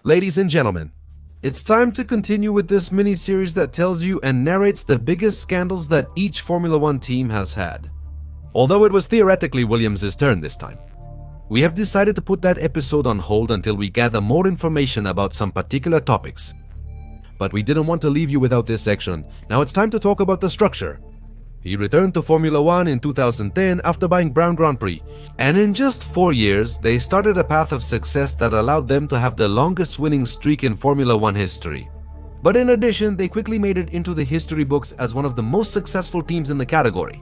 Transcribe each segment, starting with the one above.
Ladies and gentlemen, it's time to continue with this mini-series that tells you and narrates the biggest scandals that each Formula One team has had. Although it was theoretically Williams' turn this time, we have decided to put that episode on hold until we gather more information about some particular topics. But we didn't want to leave you without this section. Now it's time to talk about the structure. He returned to Formula One in 2010 after buying Brown Grand Prix, and in just 4 years, they started a path of success that allowed them to have the longest winning streak in Formula One history. But in addition, they quickly made it into the history books as one of the most successful teams in the category.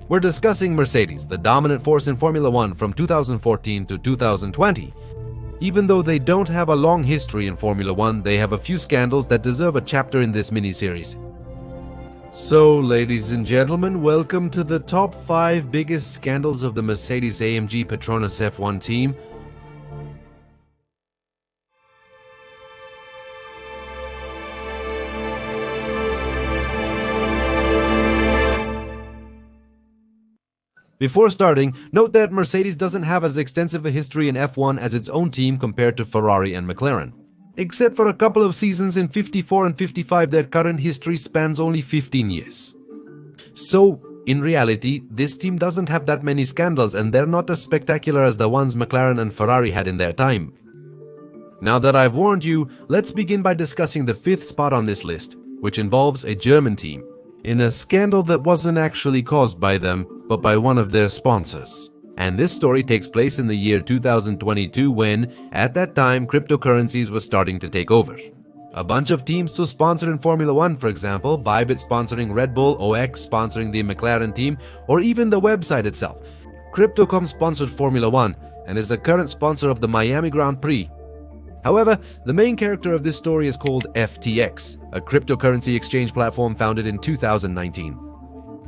We're discussing Mercedes, the dominant force in Formula One from 2014 to 2020. Even though they don't have a long history in Formula One, they have a few scandals that deserve a chapter in this mini-series. So, ladies and gentlemen, welcome to the top 5 biggest scandals of the Mercedes-AMG Petronas F1 team. Before starting, note that Mercedes doesn't have as extensive a history in F1 as its own team compared to Ferrari and McLaren. Except for a couple of seasons in 54 and 55, their current history spans only 15 years. So, in reality, this team doesn't have that many scandals and they're not as spectacular as the ones McLaren and Ferrari had in their time. Now that I've warned you, let's begin by discussing the 5th spot on this list, which involves a German team, in a scandal that wasn't actually caused by them, but by one of their sponsors. And this story takes place in the year 2022 when, at that time, cryptocurrencies were starting to take over. A bunch of teams to sponsor in Formula One, for example, Bybit sponsoring Red Bull, OX sponsoring the McLaren team, or even the website itself. Crypto.com sponsored Formula One and is the current sponsor of the Miami Grand Prix. However, the main character of this story is called FTX, a cryptocurrency exchange platform founded in 2019.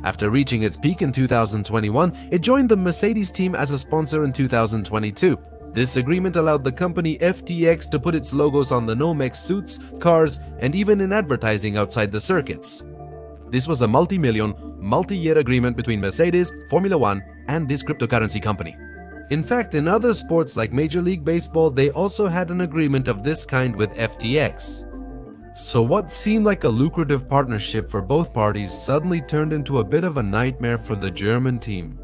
After reaching its peak in 2021, it joined the Mercedes team as a sponsor in 2022. This agreement allowed the company FTX to put its logos on the Nomex suits, cars, and even in advertising outside the circuits. This was a multi-million, multi-year agreement between Mercedes, Formula One, and this cryptocurrency company. In fact, in other sports like Major League Baseball, they also had an agreement of this kind with FTX. So what seemed like a lucrative partnership for both parties suddenly turned into a bit of a nightmare for the German team.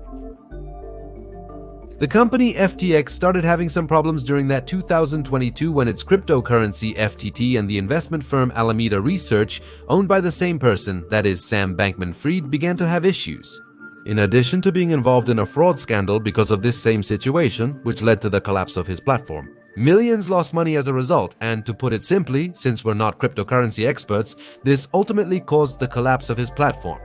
The company FTX started having some problems during that 2022 when its cryptocurrency FTT and the investment firm Alameda Research, owned by the same person, that is Sam Bankman-Fried, began to have issues. In addition to being involved in a fraud scandal because of this same situation, which led to the collapse of his platform. Millions lost money as a result, and to put it simply, since we're not cryptocurrency experts, this ultimately caused the collapse of his platform.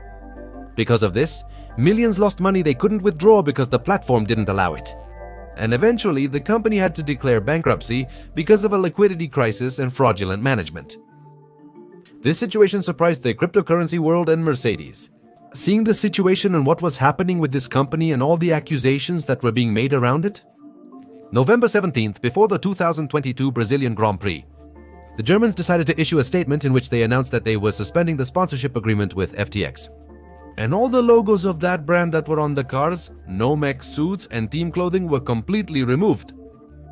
Because of this, millions lost money they couldn't withdraw because the platform didn't allow it. And eventually, the company had to declare bankruptcy because of a liquidity crisis and fraudulent management. This situation surprised the cryptocurrency world and Mercedes. Seeing the situation and what was happening with this company and all the accusations that were being made around it, November 17th, before the 2022 Brazilian Grand Prix, the Germans decided to issue a statement in which they announced that they were suspending the sponsorship agreement with FTX. And all the logos of that brand that were on the cars, Nomex suits, and team clothing were completely removed.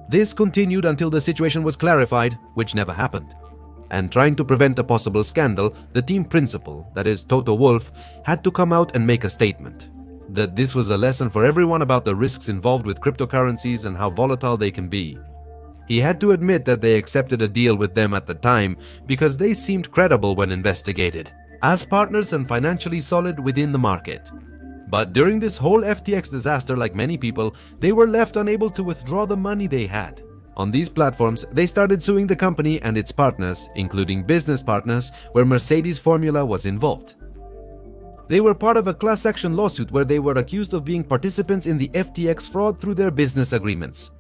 This continued until the situation was clarified, which never happened. And trying to prevent a possible scandal, the team principal, that is Toto Wolff, had to come out and make a statement. That this was a lesson for everyone about the risks involved with cryptocurrencies and how volatile they can be. He had to admit that they accepted a deal with them at the time because they seemed credible when investigated, as partners and financially solid within the market. But during this whole FTX disaster, like many people, they were left unable to withdraw the money they had. On these platforms, they started suing the company and its partners, including business partners, where Mercedes Formula was involved. They were part of a class action lawsuit where they were accused of being participants in the FTX fraud through their business agreements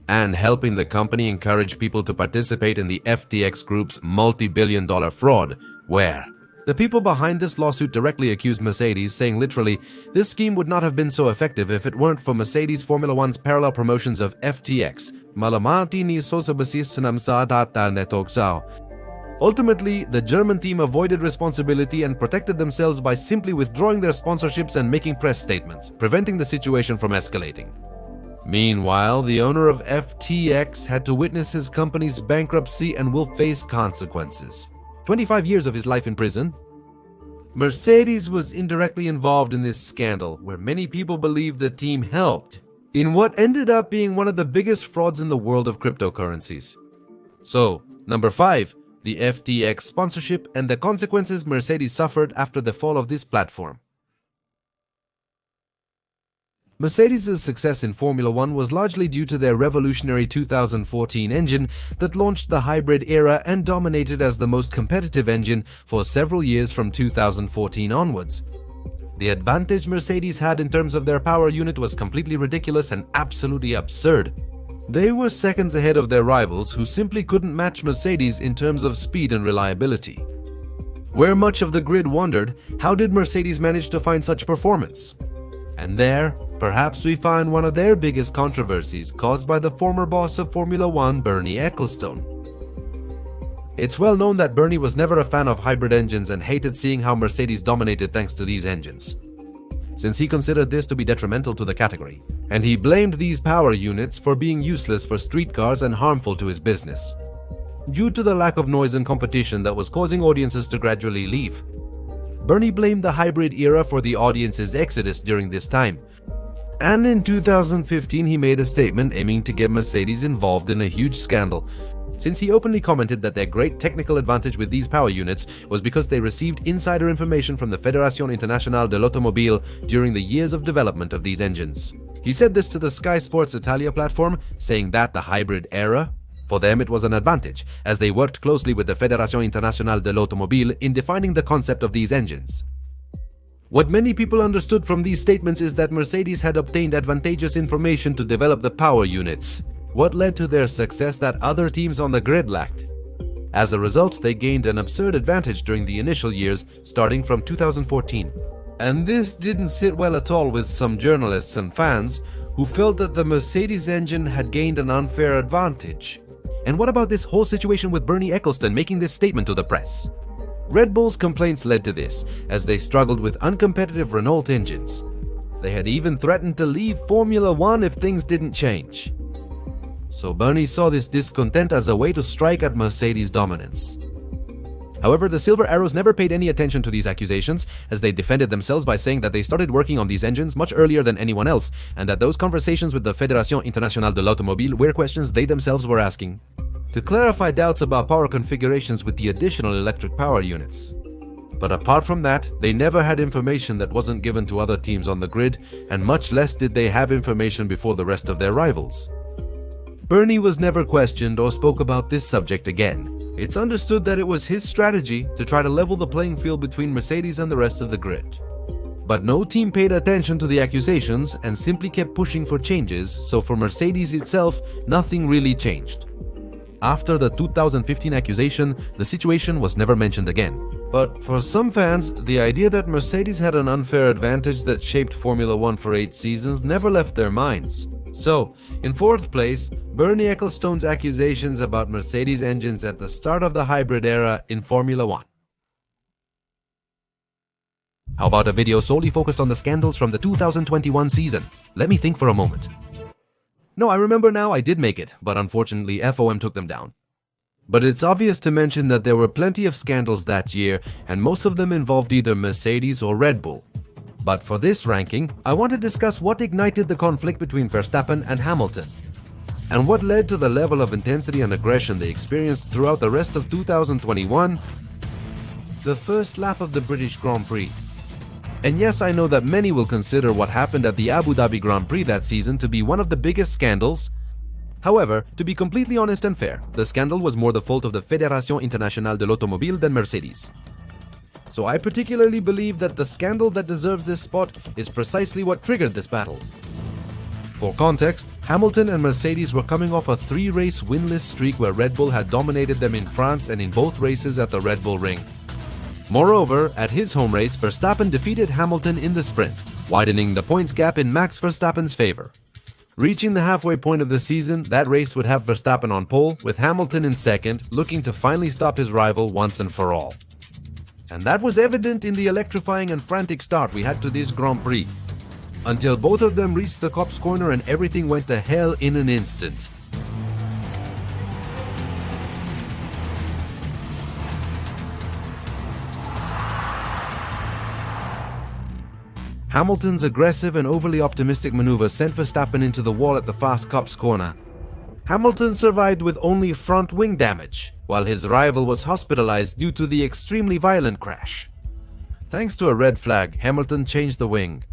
and helping the company encourage people to participate in the FTX group's multi-billion-dollar fraud, where the people behind this lawsuit directly accused Mercedes, saying literally, this scheme would not have been so effective if it weren't for Mercedes Formula One's parallel promotions of FTX. Malamati ni sosabasis namsa data netoksao. Ultimately, the German team avoided responsibility and protected themselves by simply withdrawing their sponsorships and making press statements, preventing the situation from escalating. Meanwhile, the owner of FTX had to witness his company's bankruptcy and will face consequences. 25 years of his life in prison. Mercedes was indirectly involved in this scandal, where many people believe the team helped in what ended up being one of the biggest frauds in the world of cryptocurrencies. So, number 5, the FTX sponsorship and the consequences Mercedes suffered after the fall of this platform. Mercedes' success in Formula One was largely due to their revolutionary 2014 engine that launched the hybrid era and dominated as the most competitive engine for several years from 2014 onwards. The advantage Mercedes had in terms of their power unit was completely ridiculous and absolutely absurd. They were seconds ahead of their rivals who simply couldn't match Mercedes in terms of speed and reliability. Where much of the grid wondered, how did Mercedes manage to find such performance? And there, perhaps we find one of their biggest controversies caused by the former boss of Formula One, Bernie Ecclestone. It's well known that Bernie was never a fan of hybrid engines and hated seeing how Mercedes dominated thanks to these engines, since he considered this to be detrimental to the category, and he blamed these power units for being useless for street cars and harmful to his business, due to the lack of noise and competition that was causing audiences to gradually leave. Bernie blamed the hybrid era for the audience's exodus during this time, and in 2015 he made a statement aiming to get Mercedes involved in a huge scandal, since he openly commented that their great technical advantage with these power units was because they received insider information from the Fédération Internationale de l'Automobile during the years of development of these engines. He said this to the Sky Sports Italia platform, saying that the hybrid era, for them it was an advantage, as they worked closely with the Fédération Internationale de l'Automobile in defining the concept of these engines. What many people understood from these statements is that Mercedes had obtained advantageous information to develop the power units, what led to their success that other teams on the grid lacked. As a result, they gained an absurd advantage during the initial years, starting from 2014. And this didn't sit well at all with some journalists and fans who felt that the Mercedes engine had gained an unfair advantage. And what about this whole situation with Bernie Ecclestone making this statement to the press? Red Bull's complaints led to this, as they struggled with uncompetitive Renault engines. They had even threatened to leave Formula One if things didn't change. So Bernie saw this discontent as a way to strike at Mercedes' dominance. However, the Silver Arrows never paid any attention to these accusations, as they defended themselves by saying that they started working on these engines much earlier than anyone else, and that those conversations with the Fédération Internationale de l'Automobile were questions they themselves were asking, to clarify doubts about power configurations with the additional electric power units. But apart from that, they never had information that wasn't given to other teams on the grid, and much less did they have information before the rest of their rivals. Bernie was never questioned or spoke about this subject again. It's understood that it was his strategy to try to level the playing field between Mercedes and the rest of the grid. But no team paid attention to the accusations and simply kept pushing for changes, so for Mercedes itself, nothing really changed. After the 2015 accusation, the situation was never mentioned again. But for some fans, the idea that Mercedes had an unfair advantage that shaped Formula One for 8 seasons never left their minds. So, in 4th place, Bernie Ecclestone's accusations about Mercedes engines at the start of the hybrid era in Formula One. How about a video solely focused on the scandals from the 2021 season? Let me think for a moment. No, I remember now, I did make it, but unfortunately FOM took them down. But it's obvious to mention that there were plenty of scandals that year, and most of them involved either Mercedes or Red Bull. But for this ranking, I want to discuss what ignited the conflict between Verstappen and Hamilton, and what led to the level of intensity and aggression they experienced throughout the rest of 2021, the first lap of the British Grand Prix. And yes, I know that many will consider what happened at the Abu Dhabi Grand Prix that season to be one of the biggest scandals. However, to be completely honest and fair, the scandal was more the fault of the Fédération Internationale de l'Automobile than Mercedes. So I particularly believe that the scandal that deserves this spot is precisely what triggered this battle. For context, Hamilton and Mercedes were coming off a 3-race winless streak where Red Bull had dominated them in France and in both races at the Red Bull Ring. Moreover, at his home race, Verstappen defeated Hamilton in the sprint, widening the points gap in Max Verstappen's favor. Reaching the halfway point of the season, that race would have Verstappen on pole, with Hamilton in second, looking to finally stop his rival once and for all. And that was evident in the electrifying and frantic start we had to this Grand Prix. until both of them reached the cop's corner and everything went to hell in an instant. Hamilton's aggressive and overly optimistic maneuver sent Verstappen into the wall at the fast cop's corner. Hamilton survived with only front wing damage, while his rival was hospitalized due to the extremely violent crash. Thanks to a red flag, Hamilton changed the wing.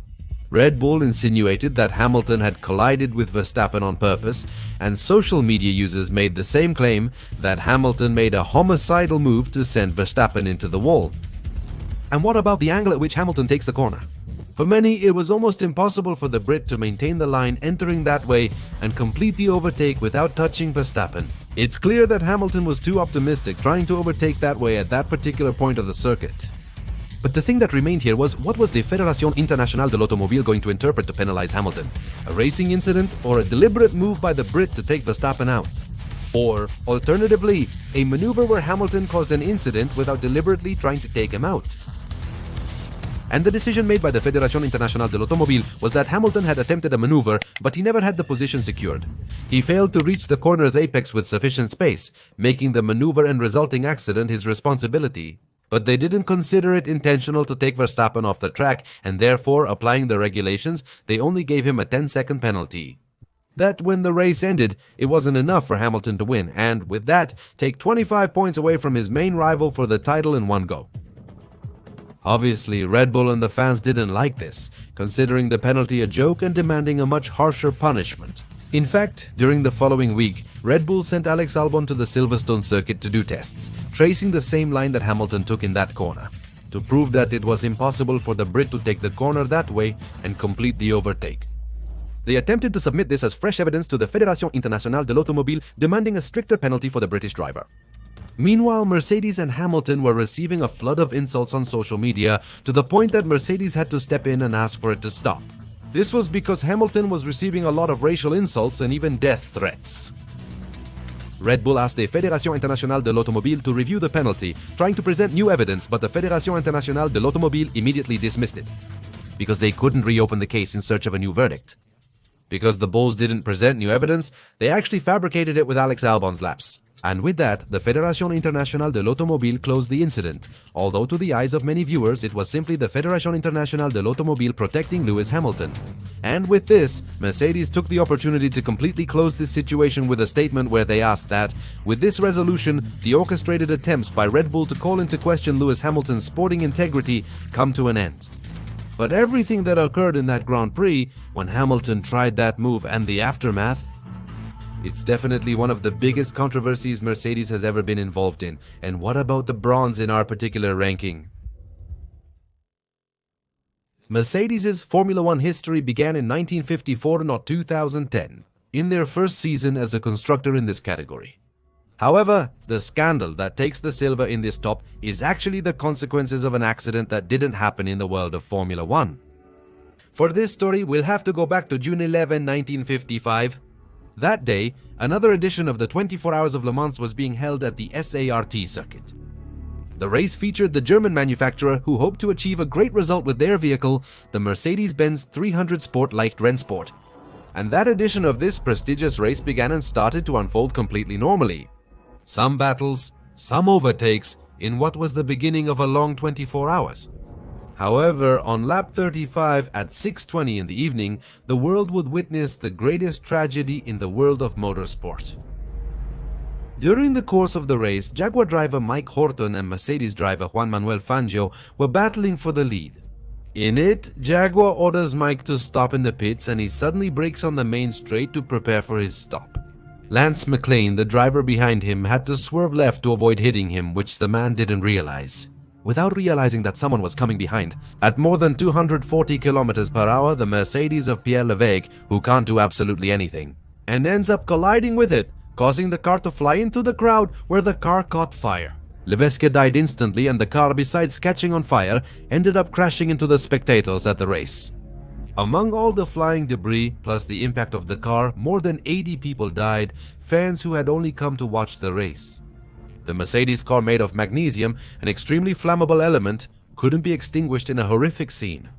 Red Bull insinuated that Hamilton had collided with Verstappen on purpose, and social media users made the same claim that Hamilton made a homicidal move to send Verstappen into the wall. And what about the angle at which Hamilton takes the corner? For many, it was almost impossible for the Brit to maintain the line entering that way and complete the overtake without touching Verstappen. It's clear that Hamilton was too optimistic trying to overtake that way at that particular point of the circuit. But the thing that remained here was, what was the Fédération Internationale de l'Automobile going to interpret to penalize Hamilton? A racing incident or a deliberate move by the Brit to take Verstappen out? Or, alternatively, a maneuver where Hamilton caused an incident without deliberately trying to take him out? And the decision made by the Fédération Internationale de l'Automobile was that Hamilton had attempted a maneuver, but he never had the position secured. He failed to reach the corner's apex with sufficient space, making the maneuver and resulting accident his responsibility. But they didn't consider it intentional to take Verstappen off the track, and therefore, applying the regulations, they only gave him a 10-second penalty. That when the race ended, it wasn't enough for Hamilton to win, and with that, take 25 points away from his main rival for the title in one go. Obviously, Red Bull and the fans didn't like this, considering the penalty a joke and demanding a much harsher punishment. In fact, during the following week, Red Bull sent Alex Albon to the Silverstone circuit to do tests, tracing the same line that Hamilton took in that corner, to prove that it was impossible for the Brit to take the corner that way and complete the overtake. They attempted to submit this as fresh evidence to the Fédération Internationale de l'Automobile, demanding a stricter penalty for the British driver. Meanwhile, Mercedes and Hamilton were receiving a flood of insults on social media, to the point that Mercedes had to step in and ask for it to stop. This was because Hamilton was receiving a lot of racial insults and even death threats. Red Bull asked the Fédération Internationale de l'Automobile to review the penalty, trying to present new evidence, but the Fédération Internationale de l'Automobile immediately dismissed it, because they couldn't reopen the case in search of a new verdict. Because the Bulls didn't present new evidence, they actually fabricated it with Alex Albon's lapse. And with that, the Fédération Internationale de l'Automobile closed the incident, although to the eyes of many viewers it was simply the Fédération Internationale de l'Automobile protecting Lewis Hamilton. And with this, Mercedes took the opportunity to completely close this situation with a statement where they asked that, with this resolution, the orchestrated attempts by Red Bull to call into question Lewis Hamilton's sporting integrity come to an end. But everything that occurred in that Grand Prix, when Hamilton tried that move and the aftermath, it's definitely one of the biggest controversies Mercedes has ever been involved in. And what about the bronze in our particular ranking? Mercedes' Formula One history began in 1954 or 2010, in their first season as a constructor in this category. However, the scandal that takes the silver in this top is actually the consequences of an accident that didn't happen in the world of Formula One. For this story, we'll have to go back to June 11, 1955. That day, another edition of the 24 Hours of Le Mans was being held at the SART circuit. The race featured the German manufacturer who hoped to achieve a great result with their vehicle, the Mercedes-Benz 300 Sport Light Rennsport. And that edition of this prestigious race began and started to unfold completely normally. Some battles, some overtakes, in what was the beginning of a long 24 hours. However, on lap 35 at 6:20 in the evening, the world would witness the greatest tragedy in the world of motorsport. During the course of the race, Jaguar driver Mike Horton and Mercedes driver Juan Manuel Fangio were battling for the lead. In it, Jaguar orders Mike to stop in the pits and he suddenly brakes on the main straight to prepare for his stop. Lance McLean, the driver behind him, had to swerve left to avoid hitting him, which the man didn't realize. Without realizing that someone was coming behind, at more than 240 km per hour, the Mercedes of Pierre Levesque, who can't do absolutely anything, and ends up colliding with it, causing the car to fly into the crowd where the car caught fire. Levesque died instantly and the car, besides catching on fire, ended up crashing into the spectators at the race. Among all the flying debris, plus the impact of the car, more than 80 people died, fans who had only come to watch the race. The Mercedes car, made of magnesium, an extremely flammable element, couldn't be extinguished in a horrific scene.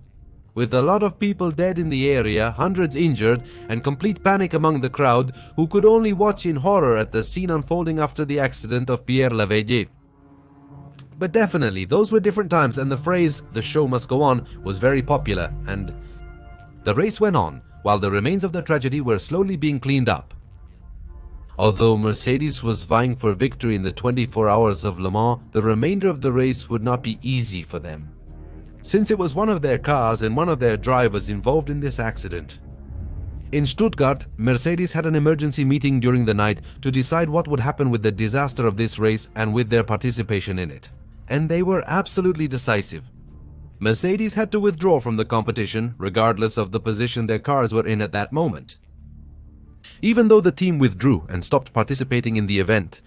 with a lot of people dead in the area, hundreds injured, and complete panic among the crowd, who could only watch in horror at the scene unfolding after the accident of Pierre Laveille. But definitely, those were different times, and the phrase, "the show must go on," was very popular, and the race went on, while the remains of the tragedy were slowly being cleaned up. Although Mercedes was vying for victory in the 24 hours of Le Mans, the remainder of the race would not be easy for them, since it was one of their cars and one of their drivers involved in this accident. In Stuttgart, Mercedes had an emergency meeting during the night to decide what would happen with the disaster of this race and with their participation in it. And they were absolutely decisive. Mercedes had to withdraw from the competition, regardless of the position their cars were in at that moment. Even though the team withdrew and stopped participating in the event,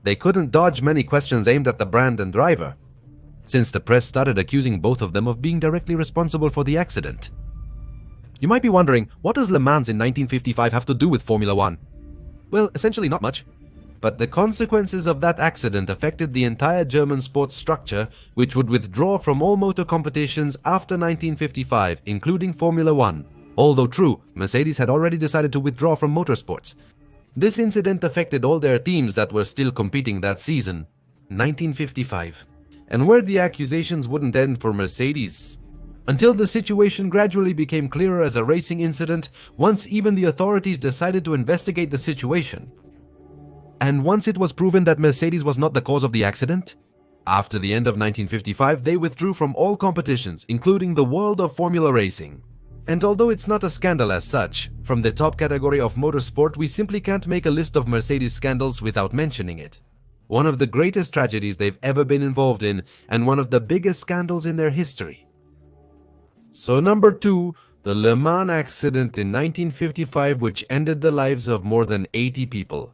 they couldn't dodge many questions aimed at the brand and driver, since the press started accusing both of them of being directly responsible for the accident. You might be wondering, what does Le Mans in 1955 have to do with Formula One? Well, essentially not much. But the consequences of that accident affected the entire German sports structure, which would withdraw from all motor competitions after 1955, including Formula One. Although true, Mercedes had already decided to withdraw from motorsports. This incident affected all their teams that were still competing that season, 1955. And where the accusations wouldn't end for Mercedes, until the situation gradually became clearer as a racing incident, once even the authorities decided to investigate the situation. And once it was proven that Mercedes was not the cause of the accident, after the end of 1955, they withdrew from all competitions, including the world of Formula racing. And although it's not a scandal as such, from the top category of motorsport, we simply can't make a list of Mercedes scandals without mentioning it. One of the greatest tragedies they've ever been involved in, and one of the biggest scandals in their history. So number 2, the Le Mans accident in 1955, which ended the lives of more than 80 people.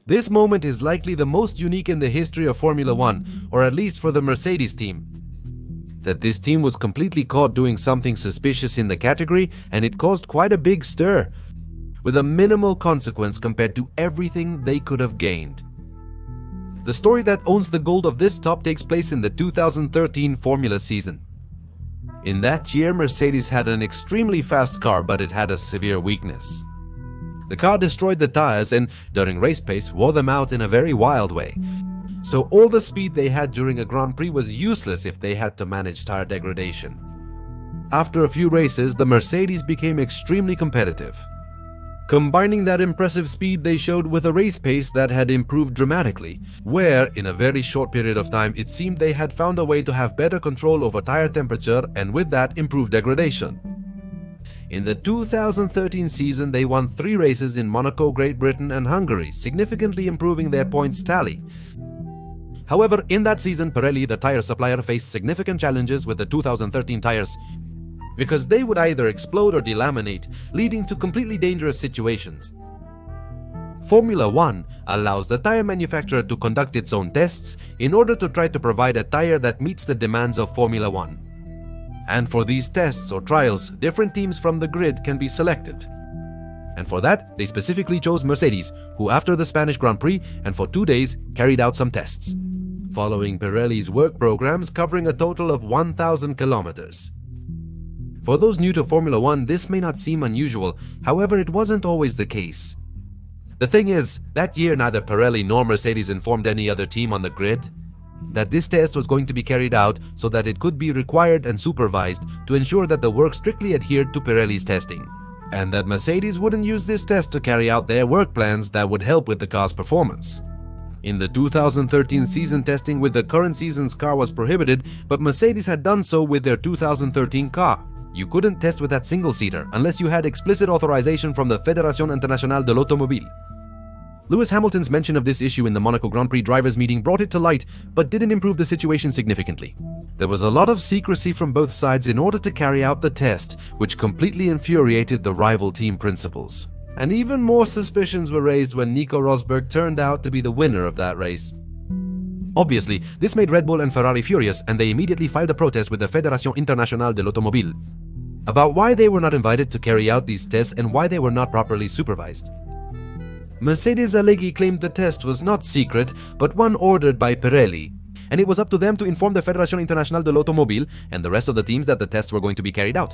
This moment is likely the most unique in the history of Formula One, or at least for the Mercedes team. That this team was completely caught doing something suspicious in the category, and it caused quite a big stir, with a minimal consequence compared to everything they could have gained. The story that owns the gold of this top takes place in the 2013 Formula season. In that year, Mercedes had an extremely fast car, but it had a severe weakness. The car destroyed the tires and, during race pace, wore them out in a very wild way. So all the speed they had during a Grand Prix was useless if they had to manage tire degradation. After a few races, the Mercedes became extremely competitive, combining that impressive speed they showed with a race pace that had improved dramatically, where, in a very short period of time, it seemed they had found a way to have better control over tire temperature and with that improve degradation. In the 2013 season, they won 3 races in Monaco, Great Britain and Hungary, significantly improving their points tally. However, in that season, Pirelli, the tire supplier, faced significant challenges with the 2013 tires because they would either explode or delaminate, leading to completely dangerous situations. Formula One allows the tire manufacturer to conduct its own tests in order to try to provide a tire that meets the demands of Formula One. And for these tests or trials, different teams from the grid can be selected. And for that, they specifically chose Mercedes, who after the Spanish Grand Prix and for 2 days carried out some tests, following Pirelli's work programs covering a total of 1,000 kilometers. For those new to Formula One, this may not seem unusual, however it wasn't always the case. The thing is, that year neither Pirelli nor Mercedes informed any other team on the grid that this test was going to be carried out so that it could be required and supervised to ensure that the work strictly adhered to Pirelli's testing, and that Mercedes wouldn't use this test to carry out their work plans that would help with the car's performance. In the 2013 season, testing with the current season's car was prohibited, but Mercedes had done so with their 2013 car. You couldn't test with that single-seater unless you had explicit authorization from the Fédération Internationale de l'Automobile. Lewis Hamilton's mention of this issue in the Monaco Grand Prix drivers' meeting brought it to light, but didn't improve the situation significantly. There was a lot of secrecy from both sides in order to carry out the test, which completely infuriated the rival team principals. And even more suspicions were raised when Nico Rosberg turned out to be the winner of that race. Obviously, this made Red Bull and Ferrari furious, and they immediately filed a protest with the Fédération Internationale de l'Automobile about why they were not invited to carry out these tests and why they were not properly supervised. Mercedes allegedly claimed the test was not secret, but one ordered by Pirelli, and it was up to them to inform the Federación Internacional del Automóvil and the rest of the teams that the tests were going to be carried out,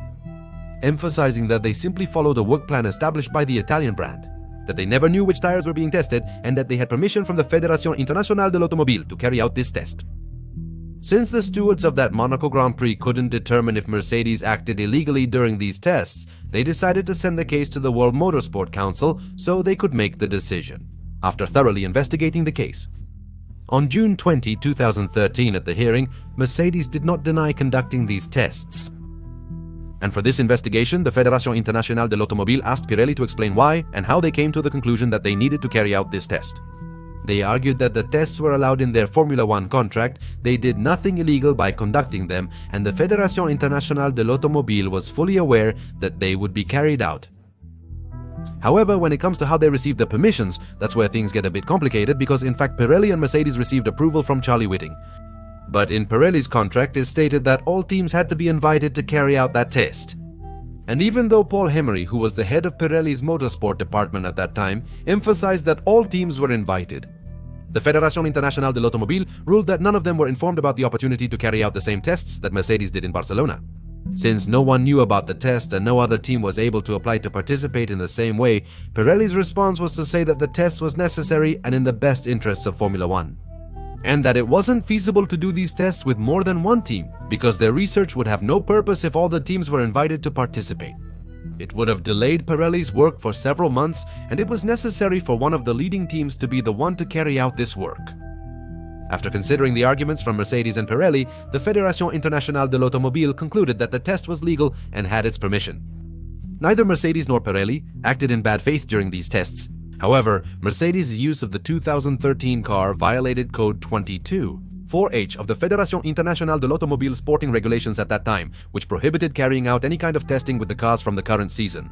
emphasizing that they simply followed a work plan established by the Italian brand, that they never knew which tires were being tested, and that they had permission from the Federación Internacional del Automóvil to carry out this test. Since the stewards of that Monaco Grand Prix couldn't determine if Mercedes acted illegally during these tests, they decided to send the case to the World Motorsport Council so they could make the decision, after thoroughly investigating the case. On June 20, 2013 at the hearing, Mercedes did not deny conducting these tests. And for this investigation, the Federación Internacional del Automóvil asked Pirelli to explain why and how they came to the conclusion that they needed to carry out this test. They argued that the tests were allowed in their Formula 1 contract, they did nothing illegal by conducting them, and the Federación Internacional del Automóvil was fully aware that they would be carried out. However, when it comes to how they received the permissions, that's where things get a bit complicated, because in fact Pirelli and Mercedes received approval from Charlie Whiting. But in Pirelli's contract it stated that all teams had to be invited to carry out that test. And even though Paul Hemery, who was the head of Pirelli's motorsport department at that time, emphasized that all teams were invited, the Federación Internacional del Automóvil ruled that none of them were informed about the opportunity to carry out the same tests that Mercedes did in Barcelona. Since no one knew about the test and no other team was able to apply to participate in the same way, Pirelli's response was to say that the test was necessary and in the best interests of Formula 1. And that it wasn't feasible to do these tests with more than one team, because their research would have no purpose if all the teams were invited to participate. It would have delayed Pirelli's work for several months, and it was necessary for one of the leading teams to be the one to carry out this work. After considering the arguments from Mercedes and Pirelli, the Federación Internacional del Automóvil concluded that the test was legal and had its permission. Neither Mercedes nor Pirelli acted in bad faith during these tests. However, Mercedes' use of the 2013 car violated Code 22, 4H of the Federación Internacional del Automóvil sporting regulations at that time, which prohibited carrying out any kind of testing with the cars from the current season.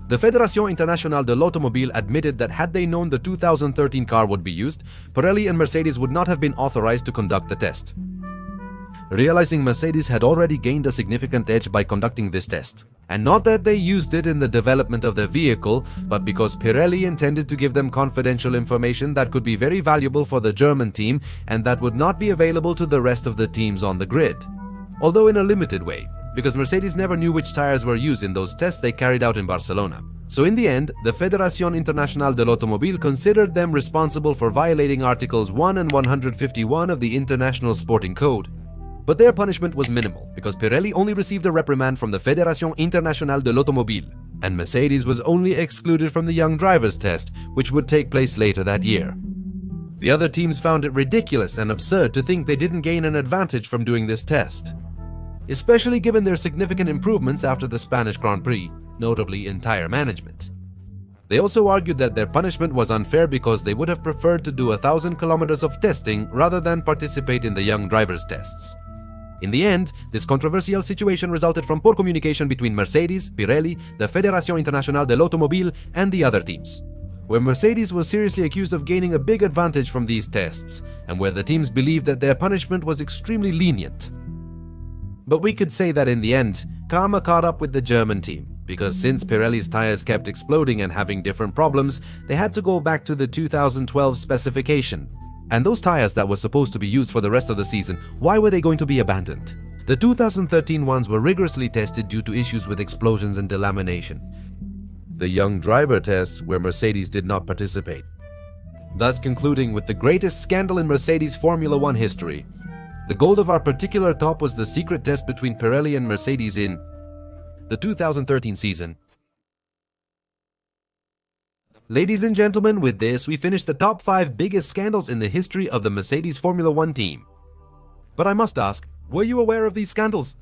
The Federación Internacional del Automóvil admitted that had they known the 2013 car would be used, Pirelli and Mercedes would not have been authorized to conduct the test. Realizing Mercedes had already gained a significant edge by conducting this test, and not that they used it in the development of their vehicle, but because Pirelli intended to give them confidential information that could be very valuable for the German team and that would not be available to the rest of the teams on the grid. Although in a limited way, because Mercedes never knew which tires were used in those tests they carried out in Barcelona. So in the end, the Federación Internacional del Automóvil considered them responsible for violating Articles 1 and 151 of the International Sporting Code. But their punishment was minimal, because Pirelli only received a reprimand from the Federación Internacional del Automóvil, and Mercedes was only excluded from the young drivers test, which would take place later that year. The other teams found it ridiculous and absurd to think they didn't gain an advantage from doing this test, especially given their significant improvements after the Spanish Grand Prix, notably in tire management. They also argued that their punishment was unfair because they would have preferred to do 1,000 kilometers of testing rather than participate in the young drivers tests. In the end, this controversial situation resulted from poor communication between Mercedes, Pirelli, the Federación Internacional del Automóvil, and the other teams, where Mercedes was seriously accused of gaining a big advantage from these tests, and where the teams believed that their punishment was extremely lenient. But we could say that in the end, karma caught up with the German team, because since Pirelli's tires kept exploding and having different problems, they had to go back to the 2012 specification. And those tires that were supposed to be used for the rest of the season, why were they going to be abandoned? The 2013 ones were rigorously tested due to issues with explosions and delamination. The young driver tests where Mercedes did not participate, thus concluding with the greatest scandal in Mercedes Formula 1 history. The gold of our particular top was the secret test between Pirelli and Mercedes in the 2013 season. Ladies and gentlemen, with this we finished the top 5 biggest scandals in the history of the Mercedes Formula 1 team. But I must ask, were you aware of these scandals?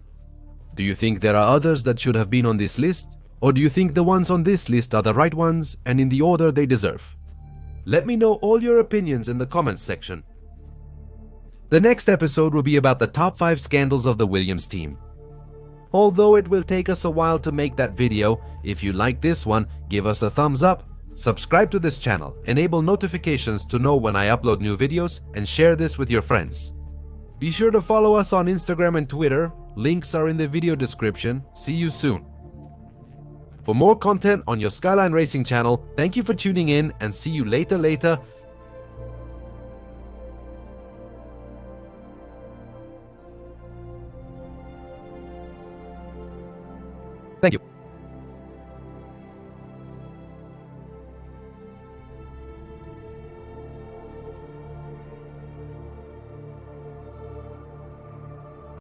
Do you think there are others that should have been on this list? Or do you think the ones on this list are the right ones and in the order they deserve? Let me know all your opinions in the comments section. The next episode will be about the top 5 scandals of the Williams team. Although it will take us a while to make that video, if you like this one, give us a thumbs up, subscribe to this channel, enable notifications to know when I upload new videos, and share this with your friends. Be sure to follow us on Instagram and Twitter, links are in the video description. See you soon. For more content on your Skyline Racing channel, thank you for tuning in and see you later. Thank you.